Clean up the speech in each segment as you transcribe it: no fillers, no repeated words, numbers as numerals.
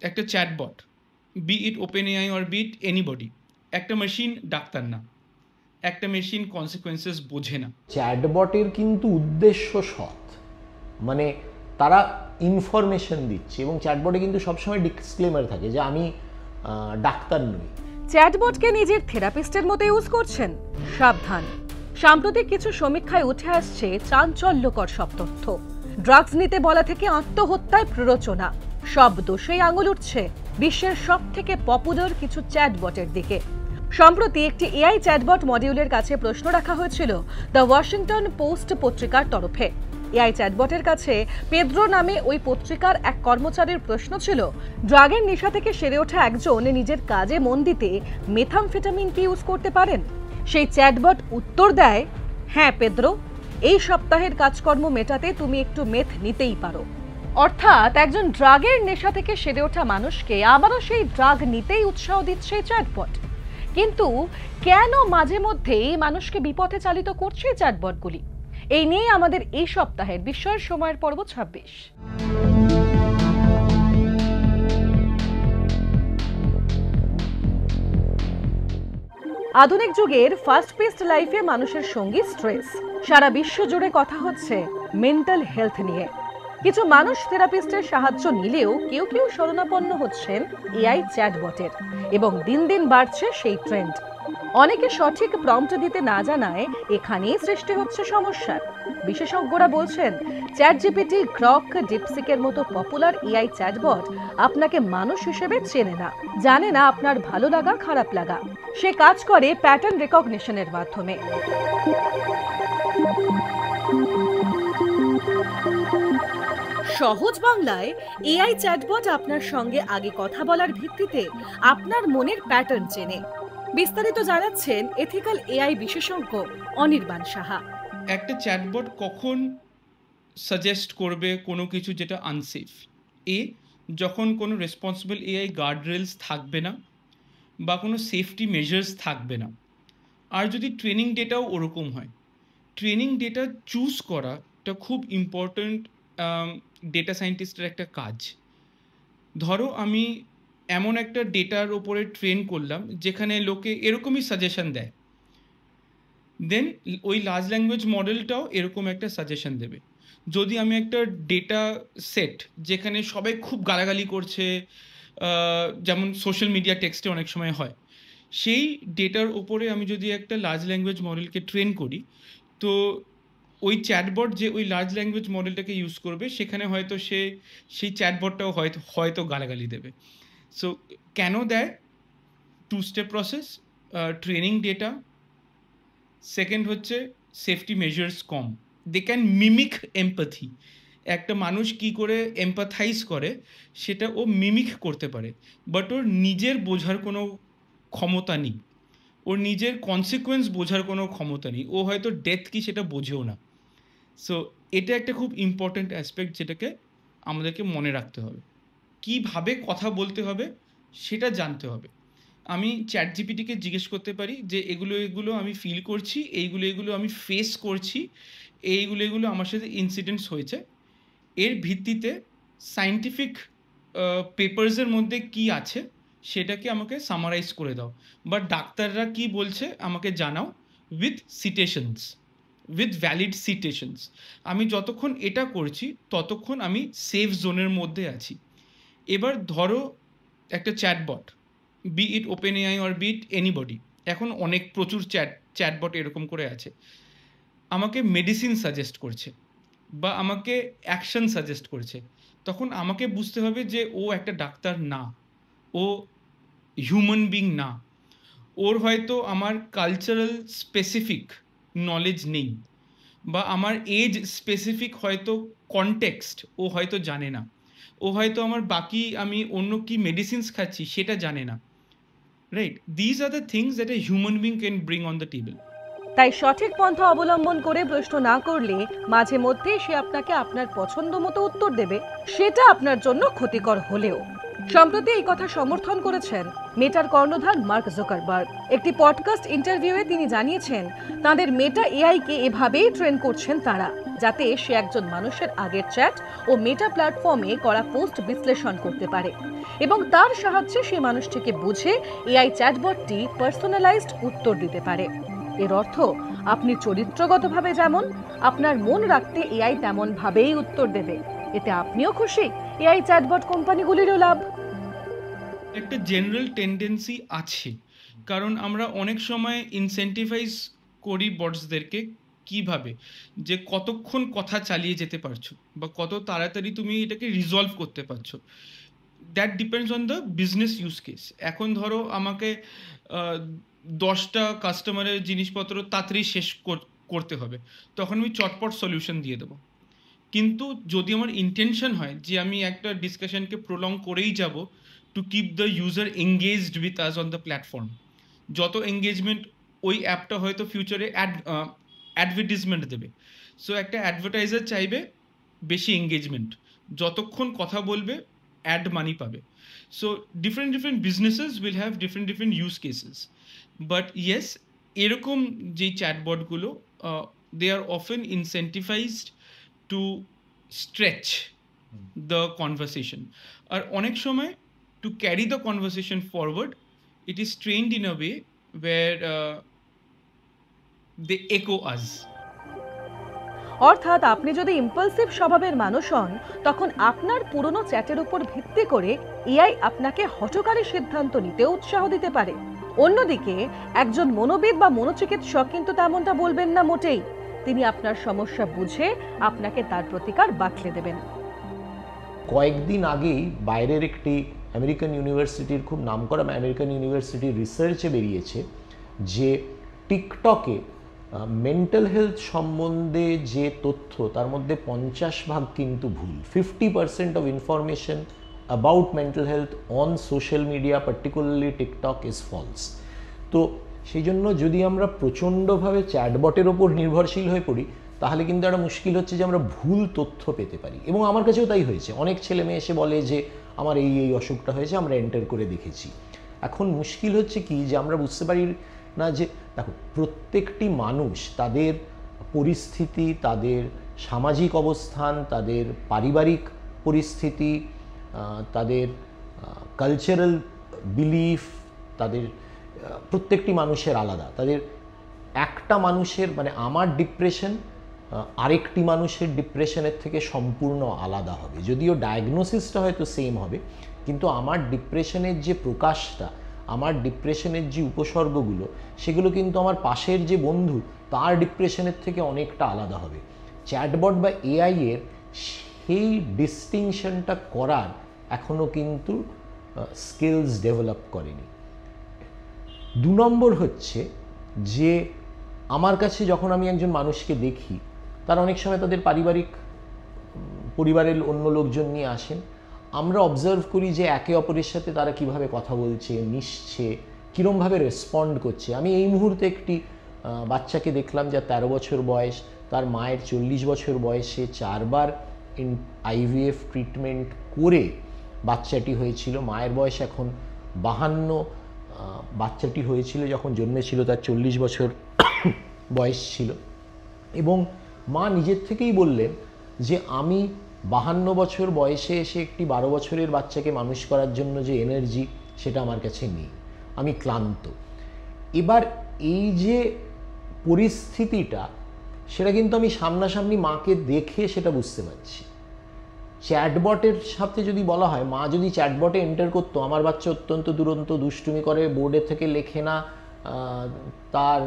একটা chatbot, be it OpenAI or be it anybody, একটা machine doctor না, একটা মেশিন কনসিকোয়েন্সেস বোঝে না। চ্যাটবটের কিন্তু উদ্দেশ্য সৎ, মানে তারা ইনফরমেশন দিচ্ছে, এবং চ্যাটবটে কিন্তু সবসময় ডিসক্লেমার থাকে যে আমি ডাক্তার নই। চ্যাটবটকে নিজের থেরাপিস্টের মতো ইউজ করছেন? সাবধান, সাম্প্রতিক কিছু সমীক্ষায় উঠে আসছে চাঞ্চল্যকর সব তথ্য। ড্রাগস নিতে বলা থেকে আত্মহত্যায় প্ররোচনা, সব দোষেই আঙুল উঠছে বিশ্বের সব থেকে পপুলার কিছু চ্যাটবটের দিকে। সম্প্রতি একটি এআই চ্যাটবট মডিউলের কাছে প্রশ্ন রাখা হয়েছিল দ্য ওয়াশিংটন পোস্ট পত্রিকার তরফে। এআই চ্যাটবটের কাছে পেদ্রো নামে ওই পত্রিকার এক কর্মচারীর প্রশ্ন ছিল, ড্রাগের নেশা থেকে সেরে ওঠা একজন নিজের কাজে মন দিতে মেথামফেটামিন কি ইউজ করতে পারেন? সেই চ্যাটবট উত্তর দেয়, হ্যাঁ পেদ্রো, এই সপ্তাহের কাজকর্ম মেটাতে তুমি একটু মেথ নিতেই পারো। অর্থাৎ একজন ড্রাগের নেশা থেকে সেরে ওঠা মানুষকে আবারও সেই ড্রাগ নিতেই উৎসাহ দিচ্ছে চ্যাটবট। কিন্তু কেন মাঝে মধ্যেই মানুষকে বিপথে চালিত করছে চ্যাটবটগুলি? এই নিয়ে আমাদের এই সপ্তাহের বিস্ময়ের সময়ের পর্ব 26। আধুনিক যুগের ফাস্ট পেস্ট লাইফে মানুষের সঙ্গী স্ট্রেস। সারা বিশ্ব জুড়ে কথা হচ্ছে মেন্টাল হেলথ নিয়ে। কিছু মানুষ থেরাপিস্টের সাহায্য নিলেও কেউ কেউ শরণাপন্ন হচ্ছেন এআই চ্যাটবটের, এবং দিন দিন বাড়ছে সেই ট্রেন্ড। অনেকে সঠিক প্রম্পট দিতে না জানায় এখানেই সৃষ্টি হচ্ছে সমস্যার। বিশেষজ্ঞরা বলছেন চ্যাটজিপিটি, গ্রক, ডিপসিকের মতো পপুলার এআই চ্যাটবট আপনাকে মানুষ হিসেবে চেনে না, জানে না আপনার ভালো লাগা খারাপ লাগা। সে কাজ করে প্যাটার্ন রেকগনিশনের মাধ্যমে। সহজ বাংলায়, এআই চ্যাটবট আপনার সঙ্গে আগে কথা বলার ভিত্তিতে আপনার মনের প্যাটার্ন চেনে। বিস্তারিত জানাচ্ছেন এথিক্যাল এআই বিশেষজ্ঞ অনির্বাণ সাহা। একটা চ্যাটবট কখন সাজেস্ট করবে কোনো কিছু যেটা আনসেফ? যখন কোনো রেসপন্সিবল এআই গার্ডরেলস থাকবে না বা কোনো সেফটি মেজার্স থাকবে না, আর যদি ট্রেনিং ডেটাও ওরকম হয়। ট্রেনিং ডেটা চুজ করাটা খুব ইম্পর্ট্যান্ট ডেটা সায়েন্টিস্টের একটা কাজ। ধরো আমি এমন একটা ডেটার ওপরে ট্রেন করলাম যেখানে লোকে এরকমই সাজেশন দেয়, দেন ওই লার্জ ল্যাঙ্গুয়েজ মডেলটাও এরকম একটা সাজেশন দেবে। যদি আমি একটা ডেটা সেট যেখানে সবাই খুব গালাগালি করছে, যেমন সোশ্যাল মিডিয়া টেক্সটে অনেক সময় হয়, সেই ডেটার ওপরে আমি যদি একটা লার্জ ল্যাঙ্গুয়েজ মডেলকে ট্রেন করি, তো ওই চ্যাটবট যে ওই লার্জ ল্যাঙ্গুয়েজ মডেলটাকে ইউজ করবে, সেখানে হয়তো সেই চ্যাটবটটাও হয়তো গালাগালি দেবে। সো কেন দেয়? 2 step process, training data, second হচ্ছে সেফটি মেজার্স কম। They can mimic empathy. একটা মানুষ কি করে এমপ্যাথাইজ করে সেটা ও মিমিক করতে পারে, বাট ওর নিজের বোঝার কোনো ক্ষমতা নেই, ওর নিজের কনসিকুয়েন্স বোঝার কোনো ক্ষমতা নেই। ও হয়তো ডেথ কি সেটা বোঝেও না। সো এটা একটা খুব ইম্পর্ট্যান্ট অ্যাসপেক্ট যেটাকে আমাদেরকে মনে রাখতে হবে। কীভাবে কথা বলতে হবে সেটা জানতে হবে। আমি চ্যাটজিপিটিকে জিজ্ঞেস করতে পারি যে এগুলো আমি ফিল করছি, এগুলো আমি ফেস করছি, এগুলো আমার সাথে ইনসিডেন্টস হয়েছে। এর ভিত্তিতে সায়েন্টিফিক পেপারসের মধ্যে কি আছে সেটাকে আমাকে সামারাইজ করে দাও, বা ডাক্তাররা কি বলছে আমাকে জানাও, উইথ সিটেশনস, উইথ ভ্যালিড সিটেশনস। আমি যতক্ষণ এটা করছি ততক্ষণ আমি সেফ জোনের মধ্যে আছি। এবার ধরো একটা chatbot, be it OpenAI or be it anybody, এখন প্রচুর চ্যাটবট এরকম করে আছে, আমাকে মেডিসিন সাজেস্ট করছে বা আমাকে অ্যাকশন সাজেস্ট করছে। তখন আমাকে বুঝতে হবে যে ও একটা ডাক্তার না, ও হিউম্যান বিং না, ওর হয়তো আমার কালচারাল স্পেসিফিক নলেজ নেই, বা আমার এজ স্পেসিফিক হয়তো কনটেক্সট ও হয়তো জানে না, ও হয়তো আমার বাকি আমি অন্য কি মেডিসিনস খাচ্ছি সেটা জানে না। Right, these are the things that a human being can bring on the table. তাই সঠিক পন্থা অবলম্বন করে প্রশ্ন না করলে মাঝে মধ্যেই সে আপনাকে আপনার পছন্দ মতো উত্তর দেবে, সেটা আপনার জন্য ক্ষতিকর হলেও। সম্প্রতি এই কথা সমর্থন করেছেন মেটার কর্ণধার মার্ক জুকারবার্গ। একটি পডকাস্ট ইন্টারভিউয়ে তিনি জানিয়েছেন তাদের মেটা এআইকে এভাবেই ট্রেন করছেন তারা, যাতে সে একজন মানুষের আগের চ্যাট ও মেটা প্ল্যাটফর্মে করা পোস্ট বিশ্লেষণ করতে পারে এবং তার সাহায্যে সেই মানুষটিকে বুঝে এআই চ্যাটবটটি পার্সোনালাইজড উত্তর দিতে পারে। এর অর্থ আপনি চরিত্রগতভাবে যেমন, আপনার মন রাখতে এআই তেমন ভাবেই উত্তর দেবে। এতে আপনিও খুশি, এআই চ্যাটবট কোম্পানিগুলিরও লাভ। একটা জেনারেল টেন্ডেন্সি আছে, কারণ আমরা অনেক সময় ইনসেন্টিভাইজ করি বটসদেরকে কিভাবে, যে কতক্ষণ কথা চালিয়ে যেতে পারছো বা কত তাড়াতাড়ি তুমি এটাকে রিজলভ করতে পারছো। That depends on the business use case. এখন ধরো আমাকে 10টা কাস্টমারের জিনিসপত্র তাড়াতাড়ি শেষ করতে হবে, তখন আমি চটপট সলিউশন দিয়ে দেবো। কিন্তু যদি আমার ইন্টেনশন হয় যে আমি একটা ডিসকাশনকে প্রলং করেই যাব to keep the user engaged with us on the platform, যত এঙ্গেজমেন্ট ওই অ্যাপটা হয়তো ফিউচারে অ্যাডভার্টিজমেন্ট দেবে। সো একটা অ্যাডভার্টাইজার চাইবে বেশি এঙ্গেজমেন্ট, যতক্ষণ কথা বলবে অ্যাড মানি পাবে। So different businesses will have different use cases. But yes, এরকম যেই চ্যাটবটগুলো they are often incentivised to stretch the conversation. আর অনেক সময় to carry the conversation forward, it is trained in a way where they echo us. অর্থাৎ আপনি যদি impulsive স্বভাবের মানুষ হন, তখন আপনার পুরনো চ্যাটের উপর ভিত্তি করে এআই আপনাকে হঠকারী সিদ্ধান্ত নিতে উৎসাহ দিতে পারে। অন্যদিকে একজন মনোবিদ বা মনোচিকিৎসক কিন্তু তেমনটা বলবেন না মোটেই। তিনি আপনার সমস্যা বুঝে আপনাকে তার প্রতিকার বাতলে দেবেন। কয়েকদিন আগেই বাইরের একটি আমেরিকান ইউনিভার্সিটির, খুব নামকরা আমেরিকান ইউনিভার্সিটির রিসার্চে বেরিয়েছে যে টিকটকে মেন্টাল হেলথ সম্বন্ধে যে তথ্য তার মধ্যে 50% কিন্তু ভুল। 50% of information about mental health on social media, particularly TikTok, is false. তো সেই জন্য যদি আমরা প্রচণ্ডভাবে চ্যাটবটের ওপর নির্ভরশীল হয়ে পড়ি, তাহলে কিন্তু একটা মুশকিল হচ্ছে যে আমরা ভুল তথ্য পেতে পারি। এবং আমার কাছেও তাই হয়েছে। অনেক ছেলে মেয়ে এসে বলে যে আমার এই অসুখটা হয়েছে, আমরা এন্টার করে দেখেছি। এখন মুশকিল হচ্ছে কি, যে আমরা বুঝতে পারি না যে দেখো, প্রত্যেকটি মানুষ তাদের পরিস্থিতি, তাদের সামাজিক অবস্থান, তাদের পারিবারিক পরিস্থিতি, তাদের কালচারাল বিলিফ, তাদের প্রত্যেকটি মানুষের আলাদা। তাদের একটা মানুষের, মানে আমার ডিপ্রেশন আরেকটি মানুষের ডিপ্রেশনের থেকে সম্পূর্ণ আলাদা হবে। যদিও ডায়াগনোসিসটা হয়তো সেম হবে, কিন্তু আমার ডিপ্রেশনের যে প্রকাশটা, আমার ডিপ্রেশনের যে উপসর্গগুলো, সেগুলো কিন্তু আমার পাশের যে বন্ধু তার ডিপ্রেশনের থেকে অনেকটা আলাদা হবে। চ্যাটবট বা এআই এর সেই ডিস্টিংশনটা করার এখনও কিন্তু স্কিলস ডেভেলপ করেনি। 2 নম্বর হচ্ছে যে আমার কাছে যখন আমি একজন মানুষকে দেখি, তারা অনেক সময় তাদের পরিবারের অন্য লোকজন নিয়ে আসেন। আমরা অবজার্ভ করি যে একে অপরের সাথে তারা কিভাবে কথা বলছে, মিশছে, কীরমভাবে রেসপন্ড করছে। আমি এই মুহূর্তে একটি বাচ্চাকে দেখলাম যার 13 বছর বয়স, তার মায়ের 40 বছর বয়সে 4 বার আইভিএফ ট্রিটমেন্ট করে বাচ্চাটি হয়েছিল। মায়ের বয়স এখন 52, বাচ্চাটি হয়েছিল যখন জন্মেছিল তার 40 বছর বয়স ছিল। এবং মা নিজের থেকেই বললেন যে আমি 52 বছর বয়সে এসে একটি 12 বছরের বাচ্চাকে মানুষ করার জন্য যে এনার্জি, সেটা আমার কাছে নেই, আমি ক্লান্ত। এবার এই যে পরিস্থিতিটা, সেটা কিন্তু আমি সামনাসামনি মাকে দেখে সেটা বুঝতে পারছি। চ্যাটবটের সাথে যদি বলা হয়, মা যদি চ্যাটবটে এন্টার করতো আমার বাচ্চা অত্যন্ত দুরন্ত, দুষ্টুমি করে, বোর্ডের থেকে লেখে না, তার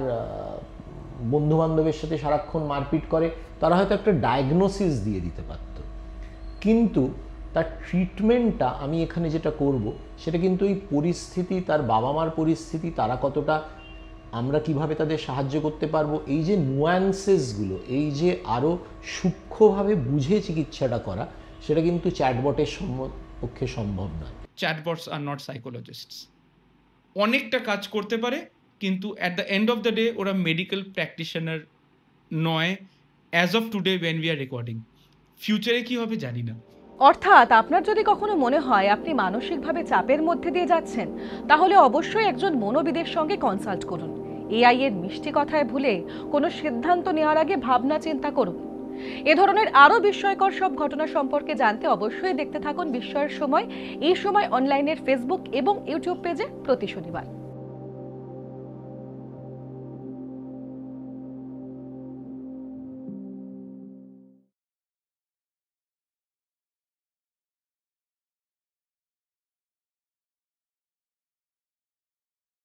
বন্ধুবান্ধবের সাথে সারাক্ষণ মারপিট করে, তারা হয়তো একটা ডায়াগনোসিস দিয়ে দিতে পারত। কিন্তু তার ট্রিটমেন্টটা আমি এখানে যেটা করব, সেটা কিন্তু এই পরিস্থিতি, তার বাবা মার পরিস্থিতি, তারা কতটা, আমরা কিভাবে তাদের সাহায্য করতে পারবো, এই যে নুয়ান্সেসগুলো, এই যে আরও সূক্ষ্মভাবে বুঝে চিকিৎসাটা করা, সেটা কিন্তু চ্যাটবটের পক্ষে সম্ভব নয়। Chatbots are not psychologists. অনেকটা কাজ করতে পারে, কিন্তু at the end of the day ওরা মেডিকেল প্র্যাকটিশনার নয়, as of today when we are recording. ফিউচারে কী হবে জানি না। অর্থাৎ আপনার যদি কখনো মনে হয় আপনি মানসিকভাবে চাপের মধ্যে দিয়ে যাচ্ছেন, তাহলে অবশ্যই একজন মনোবিদের সঙ্গে কনসাল্ট করুন। এআই এর মিষ্টি কথায় ভুলে কোনো সিদ্ধান্ত নেওয়ার আগে ভাবনা চিন্তা করুন। এ ধরনের আরো বিস্ময়কর সব ঘটনা সম্পর্কে জানতে অবশ্যই দেখতে থাকুন বিস্ময়ের সময়। এই সময় অনলাইনের ফেসবুক এবং ইউটিউব পেজে প্রতি শনিবার।